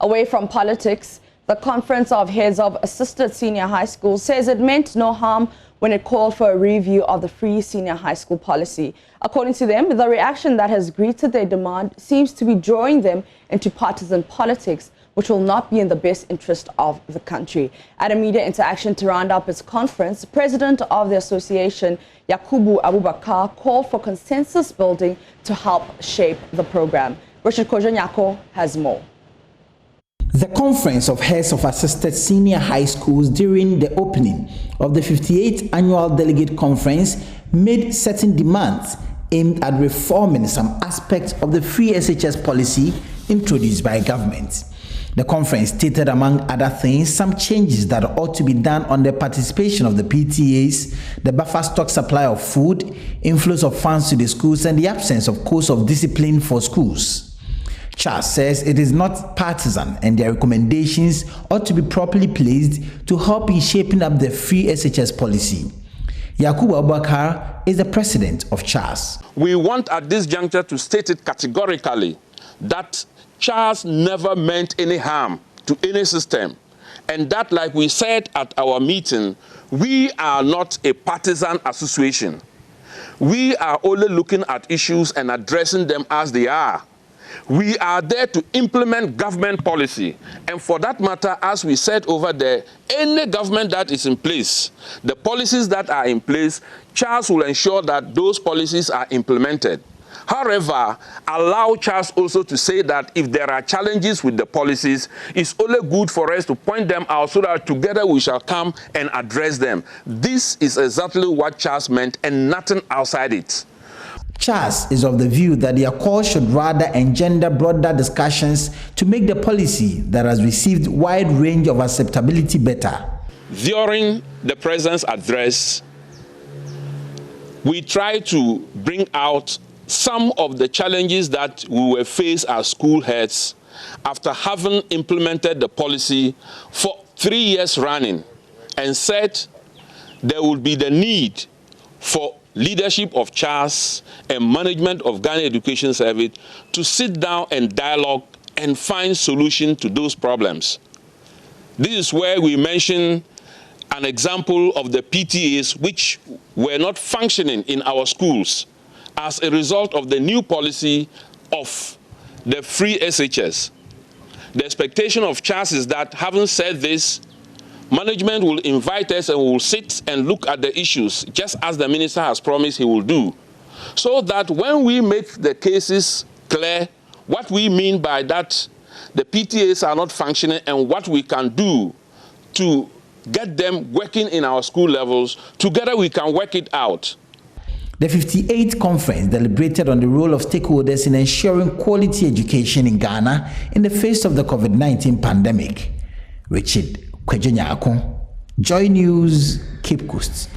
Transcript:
Away from politics, the Conference of Heads of Assisted Senior High Schools says it meant no harm when it called for a review of the free senior high school policy. According to them, the reaction that has greeted their demand seems to be drawing them into partisan politics, which will not be in the best interest of the country. At a media interaction to round up its conference, the president of the association, Yakubu Abubakar, called for consensus building to help shape the program. Richard Kojonyako has more. The Conference of Heads of Assisted Senior High Schools during the opening of the 58th Annual Delegate Conference made certain demands aimed at reforming some aspects of the free SHS policy introduced by government. The conference stated, among other things, some changes that ought to be done on the participation of the PTAs, the buffer stock supply of food, inflows of funds to the schools, and the absence of codes of discipline for schools. CHASS says it is not partisan and their recommendations ought to be properly placed to help in shaping up the free SHS policy. Yakubu Abubakar is the president of CHASS. We want at this juncture to state it categorically that CHASS never meant any harm to any system, and that, like we said at our meeting, we are not a partisan association. We are only looking at issues and addressing them as they are. We are there to implement government policy, and for that matter, as we said over there, any government that is in place, the policies that are in place, CHASS will ensure that those policies are implemented. However, allow CHASS also to say that if there are challenges with the policies, it's only good for us to point them out so that together we shall come and address them. This is exactly what CHASS meant and nothing outside it. CHASS is of the view that their call should rather engender broader discussions to make the policy that has received wide range of acceptability better. During the president's address, we tried to bring out some of the challenges that we will face as school heads after having implemented the policy for 3 years running, and said there would be the need for leadership of CHASS and management of Ghana Education Service to sit down and dialogue and find solutions to those problems. This is where we mention an example of the PTAs which were not functioning in our schools as a result of the new policy of the free SHS. The expectation of CHASS is that, having said this, management will invite us and we will sit and look at the issues, just as the minister has promised he will do, so that when we make the cases clear, what we mean by that, the PTAs are not functioning, and what we can do to get them working in our school levels, together we can work it out. The 58th conference deliberated on the role of stakeholders in ensuring quality education in Ghana in the face of the COVID-19 pandemic. Richard Kojonyako, Joy News, Cape Coast.